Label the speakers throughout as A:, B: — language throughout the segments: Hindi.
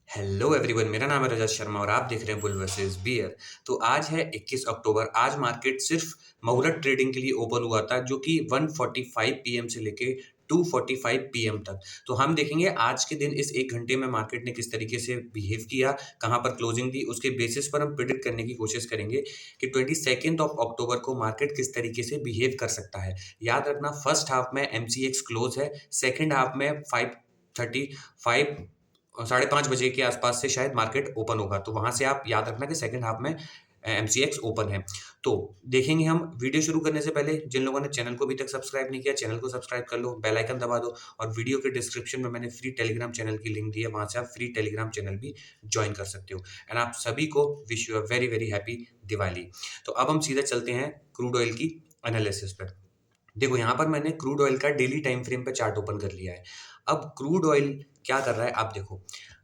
A: हेलो एवरीवन, मेरा नाम है रजत शर्मा और आप देख रहे हैं बुल वर्सेस बियर। तो आज है 21 अक्टूबर। आज मार्केट सिर्फ मुहूर्त ट्रेडिंग के लिए ओपन हुआ था, जो कि 1:45 पीएम से लेके 2:45 पीएम तक। तो हम देखेंगे आज के दिन इस एक घंटे में मार्केट ने किस तरीके से बिहेव किया, कहाँ पर क्लोजिंग दी, उसके बेसिस पर हम प्रिडिक्ट करने की कोशिश करेंगे कि 22 ऑफ अक्टूबर को मार्केट किस तरीके से बिहेव कर सकता है। याद रखना, फर्स्ट हाफ में एमसीएक्स क्लोज है, सेकेंड हाफ में 5:35 5:30 बजे के आसपास से शायद मार्केट ओपन होगा। तो वहां से आप याद रखना कि सेकंड हाफ में एमसीएक्स ओपन है। तो देखेंगे हम। वीडियो शुरू करने से पहले जिन लोगों ने चैनल को अभी तक सब्सक्राइब नहीं किया, चैनल को सब्सक्राइब कर लो, बेल आइकन दबा दो और वीडियो के डिस्क्रिप्शन में मैंने फ्री टेलीग्राम चैनल की लिंक दी है, वहां से आप फ्री टेलीग्राम चैनल भी ज्वाइन कर सकते हो। एंड आप सभी को wish you a very very happy Diwali. तो अब हम सीधा चलते हैं क्रूड ऑयल की एनालिसिस पर। देखो, यहाँ पर मैंने क्रूड ऑयल का डेली टाइम फ्रेम पे चार्ट ओपन कर लिया है। अब क्रूड ऑयल क्या कर रहा है आप देखो।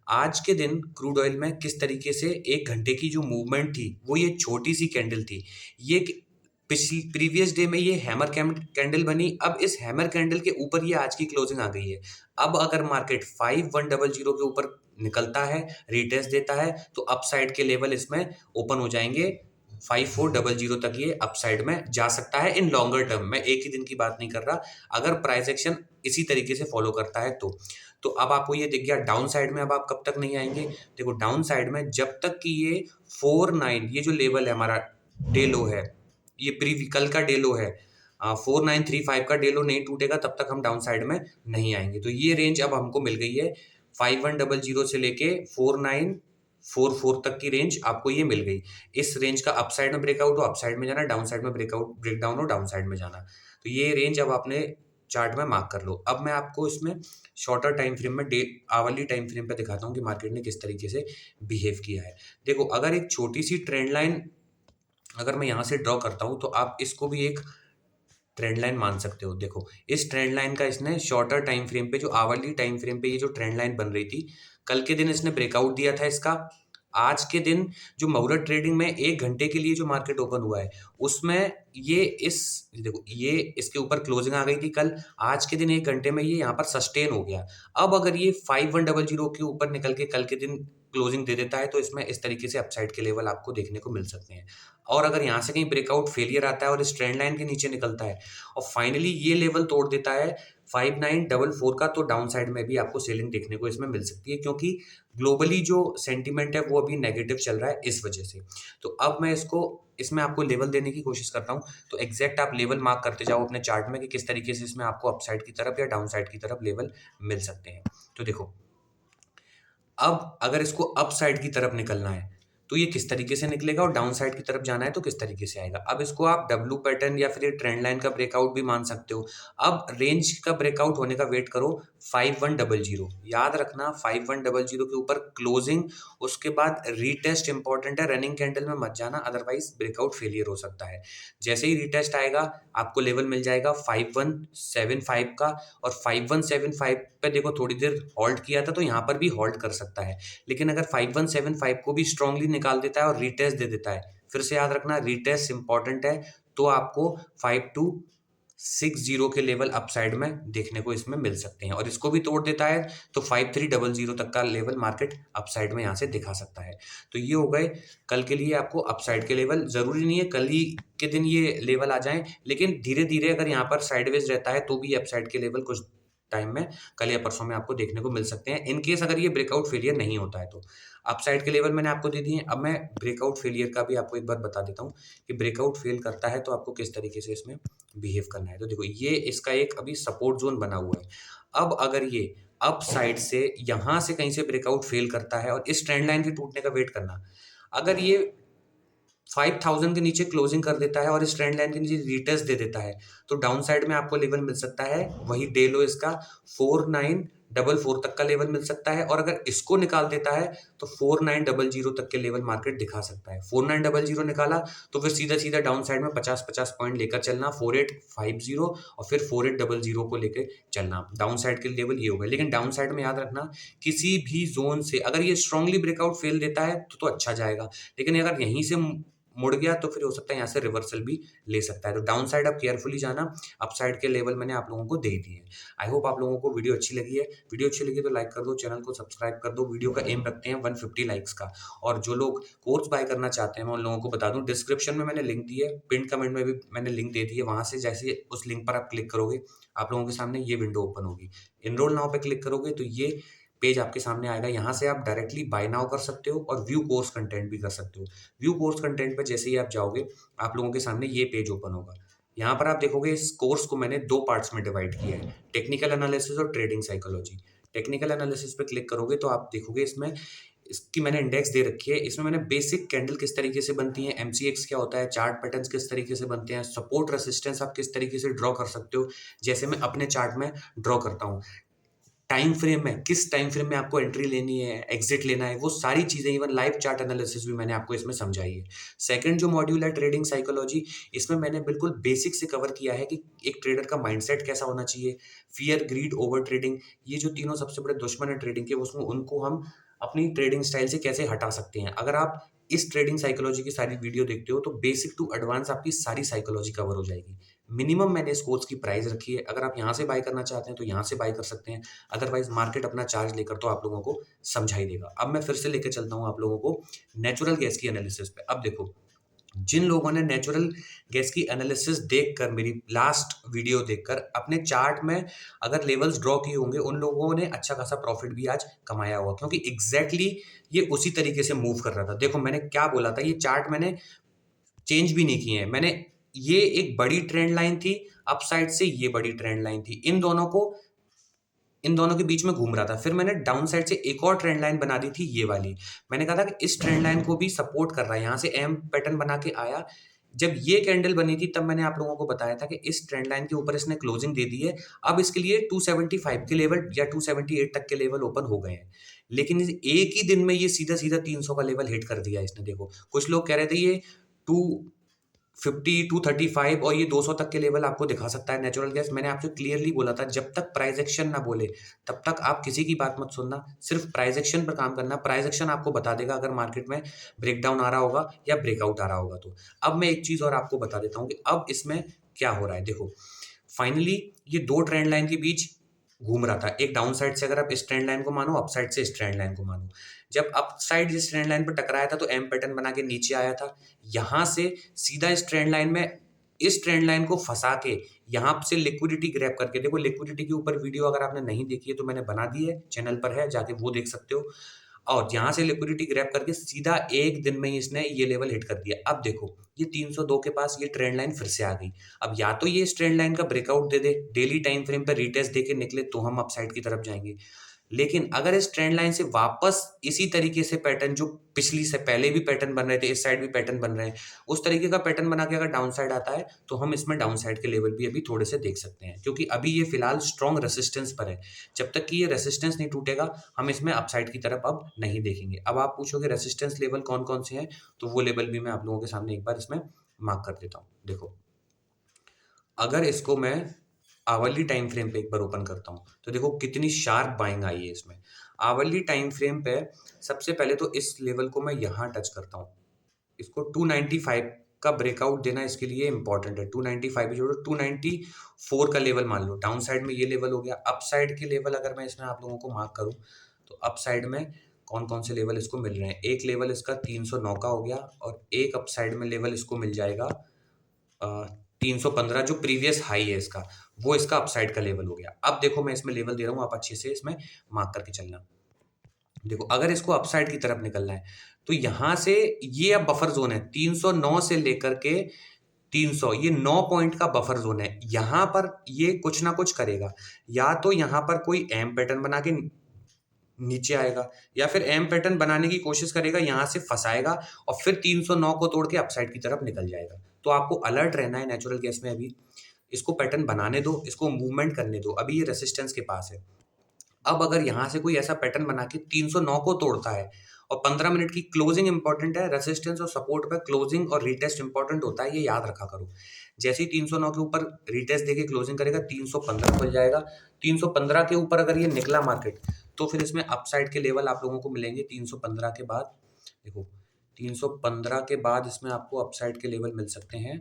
A: आज के दिन क्रूड ऑयल में किस तरीके से एक घंटे की जो मूवमेंट थी वो ये छोटी सी कैंडल थी। ये पिछली प्रीवियस डे में ये हैमर कैंडल बनी। अब इस हैमर कैंडल के ऊपर ये आज की क्लोजिंग आ गई है। अब अगर मार्केट 5100 के ऊपर निकलता है, रिटेस्ट देता है, तो अपसाइड के लेवल इसमें ओपन हो जाएंगे। 5400 तक ये अपसाइड में जा सकता है इन लॉन्गर टर्म में। एक ही दिन की बात नहीं कर रहा। अगर प्राइस एक्शन इसी तरीके से फॉलो करता है तो अब आपको ये दिख गया डाउन साइड में। अब आप कब तक नहीं आएंगे? देखो, डाउन साइड में जब तक कि ये 49, ये जो लेवल है हमारा डे लो है, ये प्री कल का डे लो है, 4935 का डे लो नहीं टूटेगा तब तक हम डाउन साइड में नहीं आएंगे। तो ये रेंज अब हमको मिल गई है। 5100 से लेके 4944 तक की रेंज आपको ये मिल गई। इस रेंज का अपसाइड में ब्रेकआउट हो अपसाइड में जाना, डाउन साइड में ब्रेकडाउन हो डाउन साइड में जाना। तो ये रेंज अब आपने चार्ट में मार्क कर लो। अब मैं आपको इसमें शॉर्टर टाइम फ्रेम में आवरली टाइम फ्रेम पे दिखाता हूँ कि मार्केट ने किस तरीके से बिहेव किया है। देखो, अगर एक छोटी सी ट्रेंड लाइन अगर मैं यहाँ से ड्रॉ करता हूँ तो आप इसको भी एक ट्रेंड लाइन मान सकते हो। देखो, इस ट्रेंड लाइन का इसने शॉर्टर टाइम फ्रेम पे, जो आवरली टाइम फ्रेम पे ये जो ट्रेंड लाइन बन रही थी, कल के दिन इसने ब्रेकआउट दिया था इसका। आज के दिन जो मुहूर्त ट्रेडिंग में एक घंटे के लिए जो मार्केट ओपन हुआ है उसमें ये इस देखो, ये इसके ऊपर क्लोजिंग आ गई थी कल। आज के दिन एक घंटे में ये यहाँ पर सस्टेन हो गया। अब अगर ये 5100 के ऊपर निकल के कल के दिन क्लोजिंग दे देता है तो इसमें इस तरीके से अपसाइड के लेवल आपको देखने को मिल सकते हैं। और अगर यहाँ से कहीं ब्रेकआउट फेलियर आता है और इस ट्रेंड लाइन के नीचे निकलता है और फाइनली ये लेवल तोड़ देता है 5944 का, तो डाउन साइड में भी आपको सेलिंग देखने को इसमें मिल सकती है, क्योंकि ग्लोबली जो सेंटीमेंट है वो अभी नेगेटिव चल रहा है इस वजह से। तो अब मैं इसमें आपको लेवल देने की कोशिश करता हूँ। तो एग्जैक्ट आप लेवल मार्क करते जाओ अपने चार्ट में कि किस तरीके से इसमें आपको अपसाइड की तरफ या डाउन साइड की तरफ लेवल मिल सकते हैं। तो देखो, अब अगर इसको अप साइड की तरफ निकलना है तो ये किस तरीके से निकलेगा, और डाउन साइड की तरफ जाना है तो किस तरीके से आएगा। अब इसको आप डब्ल्यू पैटर्न या फिर ट्रेंड लाइन का ब्रेकआउट भी मान सकते हो। अब रेंज का ब्रेकआउट होने का वेट करो 5100। याद रखना, 5100 के ऊपर क्लोजिंग, उसके बाद रीटेस्ट इंपॉर्टेंट है। रनिंग कैंडल में मत जाना, अदरवाइज ब्रेकआउट फेलियर हो सकता है। जैसे ही रीटेस्ट आएगा आपको लेवल मिल जाएगा 5175 का। और 5175 पे देखो, थोड़ी देर होल्ड किया था तो यहाँ पर भी होल्ड कर सकता है। लेकिन अगर 5175 को भी स्ट्रांगली निकाल देता है और रीटेस्ट दे देता है, फिर से याद रखना रीटेस्ट इंपॉर्टेंट है, तो आपको 5260 के लेवल अपसाइड में देखने को इसमें मिल सकते हैं। और इसको भी तोड़ देता है तो 5300 तक का लेवल मार्केट अपसाइड में यहाँ से दिखा सकता है। तो ये हो गए कल के लिए आपको अपसाइड के लेवल। जरूरी नहीं है कल ही के दिन ये लेवल आ जाएं, लेकिन धीरे धीरे अगर यहाँ पर साइडवेज रहता है तो भी अपसाइड के लेवल कुछ टाइम में, कल या परसों में आपको देखने को मिल सकते हैं, इन केस अगर ये ब्रेकआउट फेलियर नहीं होता है तो। अपसाइड के लेवल मैंने आपको दे दिए। अब मैं ब्रेकआउट फेलियर का भी आपको एक बार बता देता हूँ कि ब्रेकआउट फेल करता है तो आपको किस तरीके से इसमें बिहेव करना है। तो देखो, ये इसका एक अभी सपोर्ट जोन बना हुआ है। अब अगर ये अप साइड से यहाँ से कहीं से ब्रेकआउट फेल करता है और इस ट्रेंड लाइन के टूटने का वेट करना, अगर ये 5000 के नीचे क्लोजिंग कर देता है और इस ट्रेंड लाइन के नीचे रिटेस्ट दे देता है तो डाउन साइड में आपको लेवल मिल सकता है, वही डे लो इसका 4944 तक का लेवल मिल सकता है। और अगर इसको निकाल देता है तो 4900 तक के लेवल मार्केट दिखा सकता है। 4900 निकाला तो फिर सीधा सीधा डाउन साइड में 50-50 पॉइंट लेकर चलना, 4850 और फिर 4800 को लेकर चलना। डाउन साइड के लेवल ये हो गए। लेकिन डाउन साइड में याद रखना, किसी भी जोन से अगर ये स्ट्रांगली ब्रेकआउट फेल देता है तो अच्छा जाएगा। लेकिन अगर यहीं से मुड़ गया तो फिर हो सकता है यहाँ से रिवर्सल भी ले सकता है। तो डाउन साइड आप केयरफुली जाना, अपसाइड के लेवल मैंने आप लोगों को दे दिए हैं। आई होप आप लोगों को वीडियो अच्छी लगी है। वीडियो अच्छी लगी तो लाइक कर दो, चैनल को सब्सक्राइब कर दो। वीडियो का एम रखते हैं 150 लाइक्स का। और जो लोग कोर्स बाय करना चाहते हैं मैं उन लोगों को बता दूं, डिस्क्रिप्शन में मैंने लिंक दी है, पिन कमेंट में भी मैंने लिंक दे दी है। वहां से जैसे उस लिंक पर आप क्लिक करोगे, आप लोगों के सामने ये विंडो ओपन होगी। इनरोल नाउ पे क्लिक करोगे तो ये पेज आपके सामने आएगा। यहाँ से आप डायरेक्टली बाय नाउ कर सकते हो और व्यू कोर्स कंटेंट भी कर सकते हो। व्यू कोर्स कंटेंट पे जैसे ही आप जाओगे, आप लोगों के सामने ये पेज ओपन होगा। यहाँ पर आप देखोगे इस कोर्स को मैंने 2 पार्ट्स में डिवाइड किया है, टेक्निकल एनालिसिस और ट्रेडिंग साइकोलॉजी। टेक्निकल एनालिसिस पे क्लिक करोगे तो आप देखोगे इसमें इसकी मैंने इंडेक्स दे रखी है। इसमें मैंने बेसिक कैंडल किस तरीके से बनती है, एमसीएक्स क्या होता है, चार्ट पैटर्न्स किस तरीके से बनते हैं, सपोर्ट रेसिस्टेंस आप किस तरीके से ड्रॉ कर सकते हो, जैसे मैं अपने चार्ट में ड्रॉ करता हूँ। टाइम फ्रेम में किस टाइम फ्रेम में आपको एंट्री लेनी है, एग्जिट लेना है, वो सारी चीज़ें, इवन लाइव चार्ट एनालिसिस भी मैंने आपको इसमें समझाई है। सेकंड जो मॉड्यूल है ट्रेडिंग साइकोलॉजी, इसमें मैंने बिल्कुल बेसिक से कवर किया है कि एक ट्रेडर का माइंडसेट कैसा होना चाहिए, फियर, ग्रीड, ओवर ट्रेडिंग, ये जो तीनों सबसे बड़े दुश्मन है ट्रेडिंग के, उसमें उनको हम अपनी ट्रेडिंग स्टाइल से कैसे हटा सकते हैं। अगर आप इस ट्रेडिंग साइकोलॉजी की सारी वीडियो देखते हो तो बेसिक टू एडवांस आपकी सारी साइकोलॉजी कवर हो जाएगी। मिनिमम मैंने इस कोर्स की प्राइस रखी है, अगर आप यहाँ से बाय करना चाहते हैं तो यहाँ से बाय कर सकते हैं, अदरवाइज मार्केट अपना चार्ज लेकर तो आप लोगों को समझा ही देगा। अब मैं फिर से लेकर चलता हूँ आप लोगों को नेचुरल गैस की एनालिसिस पे। अब देखो, जिन लोगों ने नेचुरल गैस की एनालिसिस देखकर, मेरी लास्ट वीडियो देखकर अपने चार्ट में अगर लेवल्स ड्रॉ किए होंगे, उन लोगों ने अच्छा खासा प्रॉफिट भी आज कमाया हुआ, क्योंकि एग्जैक्टली ये उसी तरीके से मूव कर रहा था। देखो मैंने क्या बोला था, ये चार्ट मैंने चेंज भी नहीं किए हैं मैंने। ये एक बड़ी ट्रेंड लाइन थी, अपसाइड से ये बड़ी ट्रेंड लाइन थी, इन दोनों के बीच में घूम रहा था। फिर मैंने डाउन साइड से एक और ट्रेंड लाइन बना दी थी, ये वाली। मैंने कहा था कि इस ट्रेंड लाइन को भी सपोर्ट कर रहा है, यहाँ से एम पैटर्न बना के आया। जब ये कैंडल बनी थी तब मैंने आप लोगों को बताया था कि इस ट्रेंड लाइन के ऊपर इसने क्लोजिंग दे दी है। अब इसके लिए 275 के लेवल या 278 तक के लेवल ओपन हो गए हैं, लेकिन एक ही दिन में ये सीधा सीधा 300 का लेवल हिट कर दिया इसने। देखो कुछ लोग कह रहे थे ये 250, 235 और ये 200 तक के लेवल आपको दिखा सकता है नेचुरल गैस। मैंने आपसे क्लियरली बोला था, जब तक प्राइस एक्शन ना बोले तब तक आप किसी की बात मत सुनना, सिर्फ प्राइस एक्शन पर काम करना। प्राइस एक्शन आपको बता देगा अगर मार्केट में ब्रेकडाउन आ रहा होगा या ब्रेकआउट आ रहा होगा। तो अब मैं एक चीज और आपको बता देता हूँ कि अब इसमें क्या हो रहा है। देखो फाइनली ये 2 ट्रेंड लाइन के बीच घूम रहा था, एक डाउन साइड से अगर आप इस ट्रेंड लाइन को मानो, अप साइड से इस ट्रेंड लाइन को मानो। जब अप साइड जिस ट्रेंड लाइन पर टकराया था तो एम पैटर्न बना के नीचे आया था, यहां से सीधा इस ट्रेंड लाइन में, इस ट्रेंड लाइन को फंसा के यहां से लिक्विडिटी ग्रैब करके, देखो लिक्विडिटी के ऊपर वीडियो अगर आपने नहीं देखी है तो मैंने बना दी है, चैनल पर है, जाके वो देख सकते हो। और यहाँ से लिक्विडिटी ग्रैब करके सीधा एक दिन में ही इसने ये लेवल हिट कर दिया। अब देखो ये 302 के पास ये ट्रेंड लाइन फिर से आ गई। अब या तो ये इस ट्रेंड लाइन का ब्रेकआउट दे दे, डेली टाइम फ्रेम पे रीटेस्ट दे के निकले तो हम अपसाइड की तरफ जाएंगे। लेकिन अगर इस ट्रेंड लाइन से वापस इसी तरीके से पैटर्न, जो पिछली से पहले भी पैटर्न बन रहे थे, इस साइड भी पैटर्न बन रहे हैं, उस तरीके का पैटर्न बना के अगर डाउन साइड आता है तो हम इसमें डाउन साइड के लेवल भी अभी थोड़े से देख सकते हैं, क्योंकि अभी ये फिलहाल स्ट्रॉन्ग रेसिस्टेंस पर है। जब तक कि ये रेसिस्टेंस नहीं टूटेगा हम इसमें अपसाइड की तरफ अब नहीं देखेंगे। अब आप पूछोगे रेसिस्टेंस लेवल कौन कौन से हैं, तो वो लेवल भी मैं आप लोगों के सामने एक बार इसमें मार्क कर देता हूँ। देखो अगर इसको मैं आवरली टाइम फ्रेम पे एक बार ओपन करता हूँ तो देखो कितनी शार्प बाइंग आई है इसमें। आवरली टाइम फ्रेम पे सबसे पहले तो इस लेवल को मैं यहाँ टच करता हूँ, इसको 295 का ब्रेकआउट देना इसके लिए इंपॉर्टेंट है। 295 जोड़ो, 294 का लेवल मान लो, डाउन साइड में ये लेवल हो गया। अप साइड के लेवल अगर मैं इसमें आप लोगों को मार्क करूँ तो अप साइड में कौन कौन से लेवल इसको मिल रहे हैं। एक लेवल इसका 309 का हो गया और एक अप साइड में लेवल इसको मिल जाएगा 315, जो प्रीवियस हाई है इसका, वो इसका अपसाइड का लेवल हो गया। अब देखो मैं इसमें लेवल दे रहा हूँ, आप अच्छे से इसमें मार्क करके चलना। देखो अगर इसको अपसाइड की तरफ निकलना है तो यहां से ये अब बफर जोन है, 309 से लेकर के 300, ये 9 पॉइंट का बफर जोन है। यहां पर ये कुछ ना कुछ करेगा, या तो यहां पर कोई एम पैटर्न बना के नीचे आएगा, या फिर एम पैटर्न बनाने की कोशिश करेगा, यहां से फंसाएगा और फिर 309 को तोड़ के अपसाइड की तरफ निकल जाएगा। तो आपको अलर्ट रहना है नेचुरल गैस में। अभी इसको पैटर्न बनाने दो, इसको मूवमेंट करने दो, अभी ये रेसिस्टेंस के पास है। अब अगर यहां से कोई ऐसा पैटर्न बना के 309 को तोड़ता है, और 15 मिनट की क्लोजिंग इंपॉर्टेंट है, रेसिस्टेंस और सपोर्ट पे क्लोजिंग और रीटेस्ट इंपॉर्टेंट होता है, ये याद रखा करो। जैसे ही 309 के ऊपर रीटेस्ट देके क्लोजिंग करेगा 315 खुल जाएगा। 315 के ऊपर अगर ये निकला मार्केट तो फिर इसमें अपसाइड के लेवल आप लोगों को मिलेंगे 315 के बाद। देखो 315 के बाद इसमें आपको अपसाइड के लेवल मिल सकते हैं।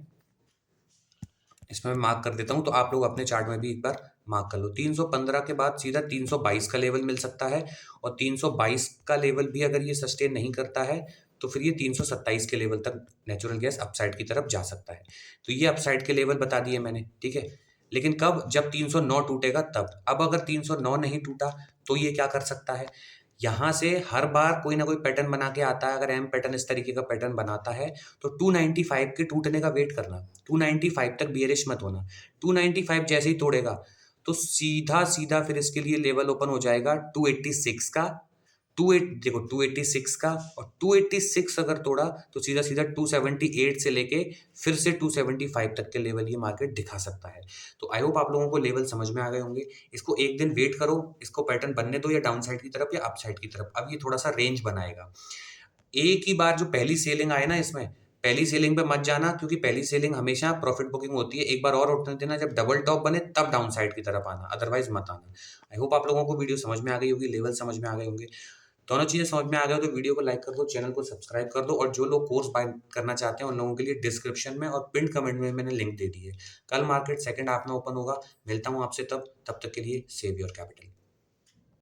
A: इसमें मैं मार्क कर देता हूँ, तो आप लोग अपने चार्ट में भी एक बार मार्क कर लो। 315 के बाद सीधा 322 का लेवल मिल सकता है, और 322 का लेवल भी अगर ये सस्टेन नहीं करता है तो फिर ये 327 के लेवल तक नेचुरल गैस अपसाइड की तरफ जा सकता है। तो ये अपसाइड के लेवल बता दिए मैंने, ठीक है। लेकिन कब? जब 309 टूटेगा तब। अब अगर 309 नहीं टूटा तो ये क्या कर सकता है? यहाँ से हर बार कोई ना कोई पैटर्न बना के आता है। अगर एम पैटर्न इस तरीके का पैटर्न बनाता है तो 295 के टूटने का वेट करना, 295 तक बियरिश मत होना। 295 जैसे ही तोड़ेगा तो सीधा सीधा फिर इसके लिए लेवल ओपन हो जाएगा 286 का। 286 का, और 286 अगर तोड़ा तो सीधा सीधा 278 से लेके फिर से 275 तक के लेवल ये मार्केट दिखा सकता है। तो आई होप आप लोगों को लेवल समझ में आ गए होंगे। इसको एक दिन वेट करो, इसको पैटर्न बनने दो, या डाउन साइड की तरफ या अप साइड की तरफ। अब ये थोड़ा सा रेंज बनाएगा। एक ही बार जो पहली सेलिंग आए ना, इसमें पहली सेलिंग पे मत जाना, क्योंकि पहली सेलिंग हमेशा प्रॉफिट बुकिंग होती है। एक बार और उठने देना, जब डबल टॉप बने तब डाउन साइड की तरफ आना, अदरवाइज मत आना। आई होप आप लोगों को वीडियो समझ में आ गई होगी, लेवल समझ में आ गए होंगे। दोनों चीजें समझ में आ गए हो तो वीडियो को लाइक कर दो, चैनल को सब्सक्राइब कर दो, और जो लोग कोर्स बाय करना चाहते हैं उन लोगों के लिए डिस्क्रिप्शन में और पिन कमेंट में मैंने लिंक दे दी है। कल मार्केट सेकंड हाफ में ओपन होगा। मिलता हूँ आपसे तब तक के लिए सेव योर कैपिटल।